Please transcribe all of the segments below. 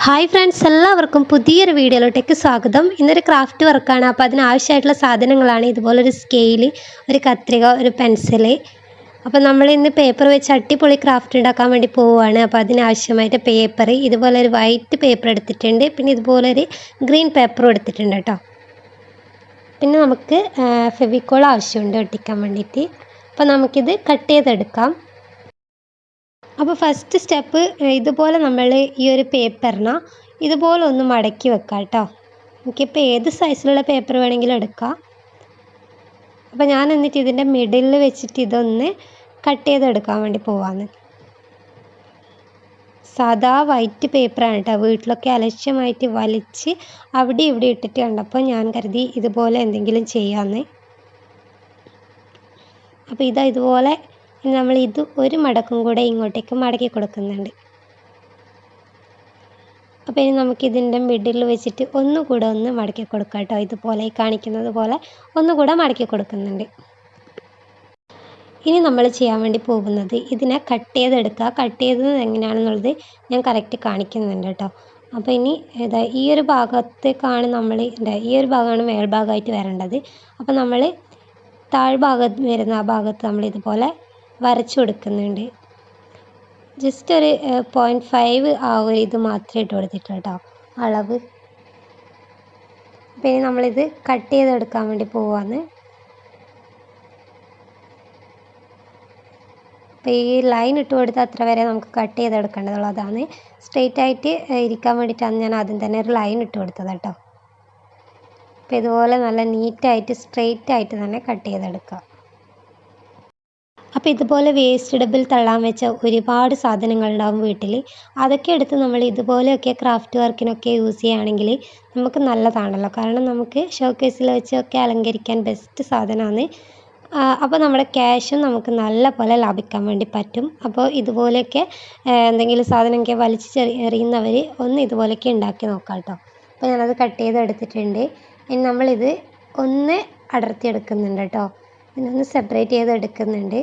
Hi friends, എല്ലാവർക്കും പുതിയൊരു വീഡിയോയിലോട്ടേക്ക് സ്വാഗതം. ഇന്നൊരു ക്രാഫ്റ്റ് വർക്കാണ്. അപ്പോൾ അതിനാവശ്യമായിട്ടുള്ള സാധനങ്ങളാണ് ഇതുപോലൊരു സ്കെയില്, ഒരു കത്രിക, ഒരു പെൻസില്. അപ്പോൾ നമ്മൾ ഇന്ന് പേപ്പർ വെച്ച് അടിപൊളി ക്രാഫ്റ്റ് ഉണ്ടാക്കാൻ വേണ്ടി പോവുകയാണ്. അപ്പോൾ അതിനാവശ്യമായിട്ട് പേപ്പർ, ഇതുപോലെ ഒരു വൈറ്റ് പേപ്പർ എടുത്തിട്ടുണ്ട്, പിന്നെ ഇതുപോലൊരു ഗ്രീൻ പേപ്പറും എടുത്തിട്ടുണ്ട് കേട്ടോ. പിന്നെ നമുക്ക് ഫെവിക്കോൾ ആവശ്യമുണ്ട് ഒട്ടിക്കാൻ വേണ്ടിയിട്ട്. അപ്പോൾ നമുക്കിത് കട്ട് ചെയ്തെടുക്കാം. അപ്പോൾ ഫസ്റ്റ് സ്റ്റെപ്പ് ഇതുപോലെ നമ്മൾ ഈ ഒരു പേപ്പറിനെ ഇതുപോലെ ഒന്ന് മടക്കി വെക്കാം കേട്ടോ. നമുക്കിപ്പോൾ ഏത് സൈസിലുള്ള പേപ്പർ വേണമെങ്കിലും എടുക്കാം. അപ്പോൾ ഞാൻ എന്നിട്ട് ഇതിൻ്റെ മിഡിലിൽ വെച്ചിട്ട് ഇതൊന്ന് കട്ട് ചെയ്തെടുക്കാൻ വേണ്ടി പോവാന്ന്. സാധാ വൈറ്റ് പേപ്പറാണ് കേട്ടോ. വീട്ടിലൊക്കെ അലക്ഷ്യമായിട്ട് വലിച്ച് അവിടെ ഇവിടെ ഇട്ടിട്ട് കണ്ടപ്പോൾ ഞാൻ കരുതി ഇതുപോലെ എന്തെങ്കിലും ചെയ്യാമെന്ന്. അപ്പോൾ ഇതുപോലെ നമ്മൾ ഇത് ഒരു മടക്കും കൂടെ ഇങ്ങോട്ടേക്ക് മടക്കി കൊടുക്കുന്നുണ്ട്. അപ്പോൾ ഇനി നമുക്കിതിൻ്റെ മിഡിൽ വെച്ചിട്ട് ഒന്നുകൂടെ ഒന്ന് മടക്കി കൊടുക്കാം കേട്ടോ. ഇതുപോലെ കാണിക്കുന്നത് പോലെ ഒന്നുകൂടെ മടക്കി കൊടുക്കുന്നുണ്ട്. ഇനി നമ്മൾ ചെയ്യാൻ വേണ്ടി പോകുന്നത് ഇതിനെ കട്ട് ചെയ്തെടുക്കുക. കട്ട് ചെയ്തത് എങ്ങനെയാണെന്നുള്ളത് ഞാൻ കറക്റ്റ് കാണിക്കുന്നുണ്ട് കേട്ടോ. അപ്പോൾ ഇനി ഈ ഒരു ഭാഗത്തേക്കാണ് നമ്മൾ ഈ ഒരു ഭാഗമാണ് മേൽഭാഗമായിട്ട് വരേണ്ടത്. അപ്പോൾ നമ്മൾ താഴ്ഭാഗത്ത് വരുന്ന ആ ഭാഗത്ത് നമ്മൾ ഇതുപോലെ വരച്ചു കൊടുക്കുന്നുണ്ട്. ജസ്റ്റ് ഒരു 0.5 ആ ഒരു ഇത് മാത്രമേ ഇട്ട് കൊടുത്തിട്ടുള്ളൂ കേട്ടോ, അളവ്. അപ്പോൾ ഇനി നമ്മളിത് കട്ട് ചെയ്തെടുക്കാൻ വേണ്ടി പോവാന്ന്. അപ്പോൾ ഈ ലൈൻ ഇട്ട് കൊടുത്ത് അത്ര വരെ നമുക്ക് കട്ട് ചെയ്തെടുക്കേണ്ടതുള്ളൂ. അതാണ് സ്ട്രെയിറ്റ് ആയിട്ട് ഇരിക്കാൻ വേണ്ടിയിട്ടാണ് ഞാൻ ആദ്യം തന്നെ ഒരു ലൈൻ ഇട്ട് കൊടുത്തത് കേട്ടോ. അപ്പോൾ ഇതുപോലെ നല്ല നീറ്റായിട്ട് സ്ട്രെയിറ്റ് ആയിട്ട് തന്നെ കട്ട് ചെയ്തെടുക്കുക. അപ്പോൾ ഇതുപോലെ വേസ്റ്റ് ഡബിൾ തള്ളാൻ വെച്ച ഒരുപാട് സാധനങ്ങളുണ്ടാവും വീട്ടിൽ. അതൊക്കെ എടുത്ത് നമ്മൾ ഇതുപോലെയൊക്കെ ക്രാഫ്റ്റ് വർക്കിനൊക്കെ യൂസ് ചെയ്യുകയാണെങ്കിൽ നമുക്ക് നല്ലതാണല്ലോ. കാരണം നമുക്ക് ഷോക്കേസിൽ വെച്ചൊക്കെ അലങ്കരിക്കാൻ ബെസ്റ്റ് സാധനമാണ്. അപ്പോൾ നമ്മുടെ ക്യാഷും നമുക്ക് നല്ല പോലെ ലാഭിക്കാൻ വേണ്ടി പറ്റും. അപ്പോൾ ഇതുപോലെയൊക്കെ എന്തെങ്കിലും സാധനമൊക്കെ വലിച്ച് എറിയുന്നവർ ഒന്ന് ഇതുപോലെയൊക്കെ ഉണ്ടാക്കി നോക്കാം കേട്ടോ. അപ്പോൾ ഞാനത് കട്ട് ചെയ്തെടുത്തിട്ടുണ്ട്. ഇനി നമ്മളിത് ഒന്ന് അടർത്തിയെടുക്കുന്നുണ്ട് കേട്ടോ. ഇതൊന്ന് സെപ്പറേറ്റ് ചെയ്തെടുക്കുന്നുണ്ട്.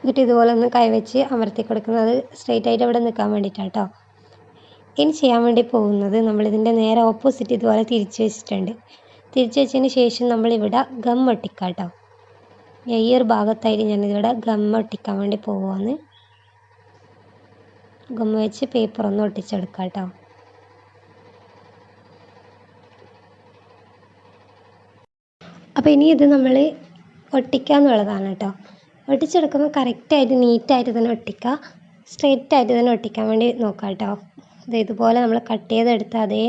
എന്നിട്ട് ഇതുപോലെ ഒന്ന് കൈവച്ച് അമർത്തി കൊടുക്കുന്നത് സ്ട്രെയിറ്റ് ആയിട്ട് ഇവിടെ നിൽക്കാൻ വേണ്ടിയിട്ടാണ് കേട്ടോ. ഇനി ചെയ്യാൻ വേണ്ടി പോകുന്നത് നമ്മളിതിൻ്റെ നേരെ ഓപ്പോസിറ്റ് ഇതുപോലെ തിരിച്ച് വെച്ചിട്ടുണ്ട്. തിരിച്ച് വെച്ചതിന് ശേഷം നമ്മളിവിടെ ഗം ഒട്ടിക്കാം കേട്ടോ. ഈ ഒരു ഭാഗത്തായിട്ട് ഞാനിതിവിടെ ഗം ഒട്ടിക്കാൻ വേണ്ടി പോവുകയാണ്. ഗം വെച്ച് പേപ്പർ ഒന്ന് ഒട്ടിച്ചെടുക്കാം കേട്ടോ. അപ്പോൾ ഇനി ഇത് നമ്മൾ ഒട്ടിക്കാന്നുള്ളതാണ് കേട്ടോ. ഒട്ടിച്ചെടുക്കുമ്പോൾ കറക്റ്റായിട്ട് നീറ്റായിട്ട് തന്നെ ഒട്ടിക്കുക. സ്ട്രെയിറ്റ് ആയിട്ട് തന്നെ ഒട്ടിക്കാൻ വേണ്ടി നോക്കാം കേട്ടോ. ഇതുപോലെ നമ്മൾ കട്ട് ചെയ്തെടുത്ത് അതേ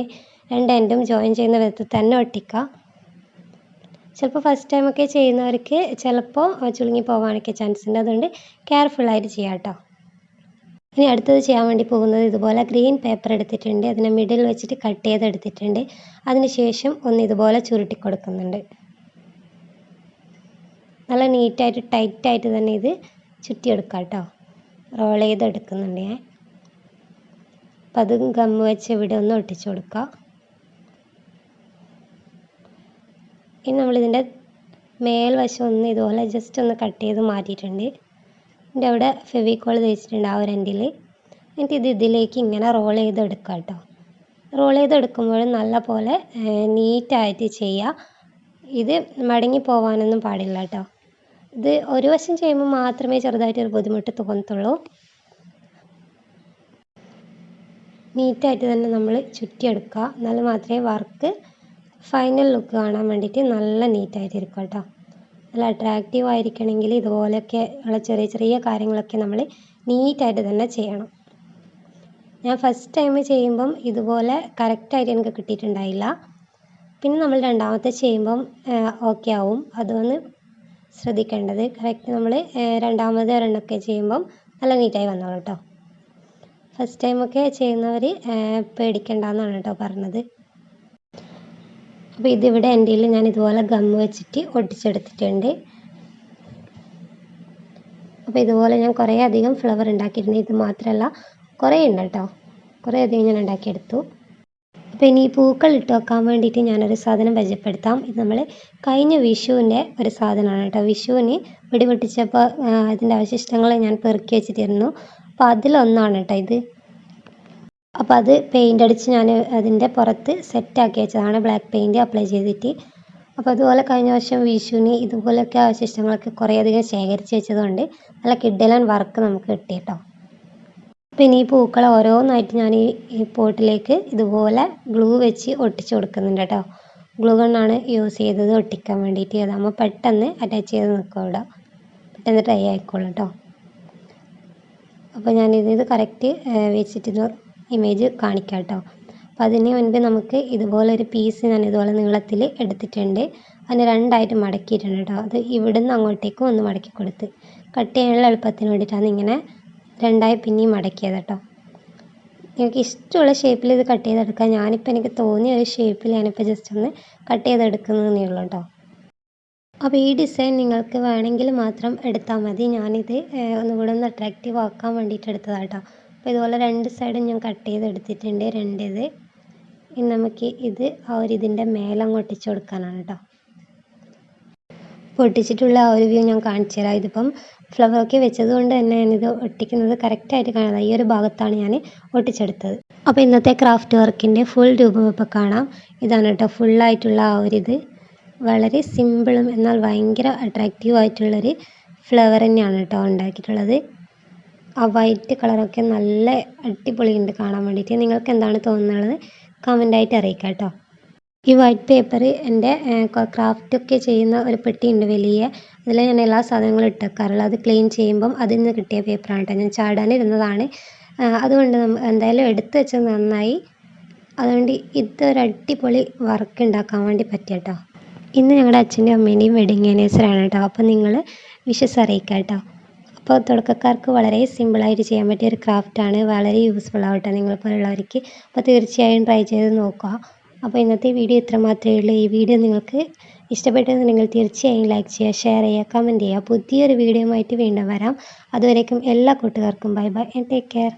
രണ്ട് എൻഡും ജോയിൻ ചെയ്യുന്ന വിധത്തിൽ തന്നെ ഒട്ടിക്കുക. ചിലപ്പോൾ ഫസ്റ്റ് ടൈമൊക്കെ ചെയ്യുന്നവർക്ക് ചിലപ്പോൾ ചുളുങ്ങി പോകാനൊക്കെ ചാൻസ് ഉണ്ട്. അതുകൊണ്ട് കെയർഫുള്ളായിട്ട് ചെയ്യാം കേട്ടോ. ഇനി അടുത്തത് ചെയ്യാൻ വേണ്ടി പോകുന്നത് ഇതുപോലെ ഗ്രീൻ പേപ്പർ എടുത്തിട്ടുണ്ട്. അതിനെ മിഡിൽ വെച്ചിട്ട് കട്ട് ചെയ്തെടുത്തിട്ടുണ്ട്. അതിന് ശേഷം ഒന്ന് ഇതുപോലെ ചുരുട്ടി കൊടുക്കുന്നുണ്ട്. നല്ല നീറ്റായിട്ട് ടൈറ്റായിട്ട് തന്നെ ഇത് ചുറ്റിയെടുക്കാം കേട്ടോ. റോൾ ചെയ്തെടുക്കുന്നുണ്ട് ഞാൻ. അപ്പം അതും ഗമ്മ് വെച്ച് ഇവിടെ ഒന്ന് ഒട്ടിച്ചു കൊടുക്കുക. ഇനി നമ്മളിതിൻ്റെ മേൽവശം ഒന്ന് ഇതുപോലെ ജസ്റ്റ് ഒന്ന് കട്ട് ചെയ്ത് മാറ്റിയിട്ടുണ്ട്. ഇതിൻ്റെ അവിടെ ഫെവിക്കോൾ തേച്ചിട്ടുണ്ട് ആ ഒരു എൻഡിൽ. എന്നിട്ട് ഇതിലേക്ക് ഇങ്ങനെ റോൾ ചെയ്തെടുക്കുക കേട്ടോ. റോൾ ചെയ്തെടുക്കുമ്പോൾ നല്ല പോലെ നീറ്റായിട്ട് ചെയ്യുക. ഇത് മടങ്ങി പോകാനൊന്നും പാടില്ല കേട്ടോ. ഇത് ഒരു വശം ചെയ്യുമ്പോൾ മാത്രമേ ചെറുതായിട്ടൊരു ബുദ്ധിമുട്ട് തോന്നത്തുള്ളൂ. നീറ്റായിട്ട് തന്നെ നമ്മൾ ചുറ്റിയെടുക്കുക. എന്നാൽ മാത്രമേ വർക്ക് ഫൈനൽ ലുക്ക് കാണാൻ വേണ്ടിയിട്ട് നല്ല നീറ്റായിട്ട് ഇരിക്കും കേട്ടോ. നല്ല അട്രാക്റ്റീവ് ആയിരിക്കണമെങ്കിൽ ഇതുപോലെയൊക്കെ ഉള്ള ചെറിയ ചെറിയ കാര്യങ്ങളൊക്കെ നമ്മൾ നീറ്റായിട്ട് തന്നെ ചെയ്യണം. ഞാൻ ഫസ്റ്റ് ടൈം ചെയ്യുമ്പം ഇതുപോലെ കറക്റ്റായിട്ട് എനിക്ക് കിട്ടിയിട്ടുണ്ടായില്ല. പിന്നെ നമ്മൾ രണ്ടാമത്തെ ചെയ്യുമ്പം ഓക്കെ ആവും. അതൊന്ന് ശ്രദ്ധിക്കേണ്ടത്. കറക്റ്റ് നമ്മൾ രണ്ടാമത് ഒരെണ്ണമൊക്കെ ചെയ്യുമ്പം നല്ല നീറ്റായി വന്നോളൂ കേട്ടോ. ഫസ്റ്റ് ടൈമൊക്കെ ചെയ്യുന്നവർ പേടിക്കേണ്ടെന്നാണ് കേട്ടോ പറഞ്ഞത്. അപ്പോൾ ഇതിവിടെ എൻ്റെ ഞാൻ ഇതുപോലെ ഗമ്മ് വെച്ചിട്ട് ഒട്ടിച്ചെടുത്തിട്ടുണ്ട്. അപ്പോൾ ഇതുപോലെ ഞാൻ കുറേ അധികം ഫ്ലവർ ഉണ്ടാക്കിയിട്ടുണ്ട്. ഇത് മാത്രമല്ല കുറേ ഉണ്ട് കേട്ടോ. കുറേ അധികം ഞാൻ ഉണ്ടാക്കിയെടുത്തു. അപ്പോൾ ഇനി ഈ പൂക്കൾ ഇട്ട് വെക്കാൻ വേണ്ടിയിട്ട് ഞാനൊരു സാധനം പരിചയപ്പെടുത്താം. ഇത് നമ്മൾ കഴിഞ്ഞ വിഷുവിൻ്റെ ഒരു സാധനമാണ് കേട്ടോ. വിഷുവിന് വെടി പൊട്ടിച്ചപ്പോൾ അതിൻ്റെ അവശിഷ്ടങ്ങൾ ഞാൻ പെറുക്കി വെച്ചിട്ടിരുന്നു. അപ്പോൾ അതിലൊന്നാണ് കേട്ടോ ഇത്. അപ്പോൾ അത് പെയിൻ്റ് അടിച്ച് ഞാൻ അതിൻ്റെ പുറത്ത് സെറ്റാക്കി വെച്ചതാണ്, ബ്ലാക്ക് പെയിൻറ്റ് അപ്ലൈ ചെയ്തിട്ട്. അപ്പോൾ അതുപോലെ കഴിഞ്ഞ വർഷം വിഷുവിന് ഇതുപോലെയൊക്കെ അവശിഷ്ടങ്ങളൊക്കെ കുറേയധികം ശേഖരിച്ച് വെച്ചതുകൊണ്ട് നല്ല കിഡിലൻ വർക്ക് നമുക്ക് കിട്ടി കേട്ടോ. അപ്പോൾ ഇനി ഈ പൂക്കൾ ഓരോന്നായിട്ട് ഞാൻ ഈ പോട്ടിലേക്ക് ഇതുപോലെ ഗ്ലൂ വെച്ച് ഒട്ടിച്ച് കൊടുക്കുന്നുണ്ട് കേട്ടോ. ഗ്ലൂ ഗണ്ണാണ് യൂസ് ചെയ്തത് ഒട്ടിക്കാൻ വേണ്ടിയിട്ട്. അതാകുമ്പോൾ പെട്ടെന്ന് അറ്റാച്ച് ചെയ്ത് നിൽക്കും ഇവിടെ, പെട്ടെന്ന് ഡ്രൈ ആയിക്കോളും കേട്ടോ. അപ്പോൾ ഞാനിത് കറക്റ്റ് വെച്ചിട്ട് ഇമേജ് കാണിക്കാം കേട്ടോ. അപ്പോൾ അതിന് മുൻപ് നമുക്ക് ഇതുപോലൊരു പീസ് ഞാൻ ഇതുപോലെ നീളത്തിൽ എടുത്തിട്ടുണ്ട്. അതിന് രണ്ടായിട്ട് മടക്കിയിട്ടുണ്ട് കേട്ടോ. അത് ഇവിടുന്ന് അങ്ങോട്ടേക്കും ഒന്ന് മടക്കി കൊടുത്ത് കട്ട് ചെയ്യാനുള്ള എളുപ്പത്തിന് വേണ്ടിയിട്ടാണ് ഇങ്ങനെ രണ്ടായി പിന്നെയും മടക്കിയത് കേട്ടോ. നിങ്ങൾക്ക് ഇഷ്ടമുള്ള ഷേപ്പിൽ ഇത് കട്ട് ചെയ്തെടുക്കാം. ഞാനിപ്പോൾ എനിക്ക് തോന്നിയ ഒരു ഷേപ്പിൽ ഞാനിപ്പോൾ ജസ്റ്റ് ഒന്ന് കട്ട് ചെയ്തെടുക്കുന്നതേ ഉള്ളൂ കേട്ടോ. അപ്പോൾ ഈ ഡിസൈൻ നിങ്ങൾക്ക് വേണമെങ്കിൽ മാത്രം എടുത്താൽ മതി. ഞാനിത് ഒന്നുകൂടെ ഒന്ന് അട്രാക്റ്റീവ് ആക്കാൻ വേണ്ടിയിട്ട് എടുത്തതാണ് കേട്ടോ. അപ്പോൾ ഇതുപോലെ രണ്ട് സൈഡും ഞാൻ കട്ട് ചെയ്തെടുത്തിട്ടുണ്ട്, രണ്ടിത്. ഇനി നമുക്ക് ഇത് ഇതിൻ്റെ മേലെ അങ്ങ് ഒട്ടിച്ച് കൊടുക്കാനാണ് കേട്ടോ. അപ്പോൾ ഒട്ടിച്ചിട്ടുള്ള ആ ഒരു വ്യൂ ഞാൻ കാണിച്ചു തരാം. ഇതിപ്പം ഫ്ലവറൊക്കെ വെച്ചത് കൊണ്ട് തന്നെ ഞാനിത് ഒട്ടിക്കുന്നത് കറക്റ്റായിട്ട് കാണാം. ഈ ഒരു ഭാഗത്താണ് ഞാൻ ഒട്ടിച്ചെടുത്തത്. അപ്പോൾ ഇന്നത്തെ ക്രാഫ്റ്റ് വർക്കിൻ്റെ ഫുൾ രൂപം ഇപ്പോൾ കാണാം. ഇതാണ് കേട്ടോ ഫുള്ളായിട്ടുള്ള ആ ഇത്. വളരെ സിമ്പിളും എന്നാൽ ഭയങ്കര അട്രാക്റ്റീവ് ആയിട്ടുള്ളൊരു ഫ്ലവർ തന്നെയാണ് കേട്ടോ ഉണ്ടാക്കിയിട്ടുള്ളത്. ആ വൈറ്റ് കളറൊക്കെ നല്ല അടിപൊളിയുണ്ട് കാണാൻ വേണ്ടിയിട്ട്. നിങ്ങൾക്ക് എന്താണ് തോന്നുന്നത് കമൻ്റായിട്ട് അറിയിക്കാം കേട്ടോ. ഈ വൈറ്റ് പേപ്പർ എൻ്റെ ക്രാഫ്റ്റൊക്കെ ചെയ്യുന്ന ഒരു പെട്ടിയുണ്ട് വലിയ, അതിൽ ഞാൻ എല്ലാ സാധനങ്ങളും ഇട്ടേക്കാറുള്ളത്. അത് ക്ലീൻ ചെയ്യുമ്പം അതിൽ നിന്ന് കിട്ടിയ പേപ്പറാണ് കേട്ടോ. ഞാൻ ചാടാനിരുന്നതാണ്, അതുകൊണ്ട് എന്തായാലും എടുത്ത് വെച്ചത് നന്നായി. അതുകൊണ്ട് ഇതൊരു അടിപൊളി വർക്ക് ഉണ്ടാക്കാൻ വേണ്ടി പറ്റിയ കേട്ടോ. ഇന്ന് ഞങ്ങളുടെ അച്ഛൻ്റെയും അമ്മേൻ്റെയും വെഡിങ് ആനിവേഴ്സറിയാണ് കേട്ടോ. അപ്പോൾ നിങ്ങൾ വിഷസ് അറിയിക്കാം കേട്ടോ. അപ്പോൾ തുടക്കക്കാർക്ക് വളരെ സിമ്പിളായിട്ട് ചെയ്യാൻ പറ്റിയ ഒരു ക്രാഫ്റ്റാണ്, വളരെ യൂസ്ഫുൾ ആവട്ടെ നിങ്ങളെപ്പോലുള്ളവർക്ക്. അപ്പോൾ തീർച്ചയായും ട്രൈ ചെയ്ത് നോക്കുക. അപ്പോൾ ഇന്നത്തെ വീഡിയോ ഇത്ര മാത്രമേ ഉള്ളൂ. ഈ വീഡിയോ നിങ്ങൾക്ക് ഇഷ്ടപ്പെട്ടെന്നുണ്ടെങ്കിൽ തീർച്ചയായും ലൈക്ക് ചെയ്യുക, ഷെയർ ചെയ്യുക, കമൻറ്റ് ചെയ്യുക. പുതിയൊരു വീഡിയോ ആയിട്ട് വീണ്ടും വരാം. അതുവരേക്കും എല്ലാ കൂട്ടുകാർക്കും bye bye and take care.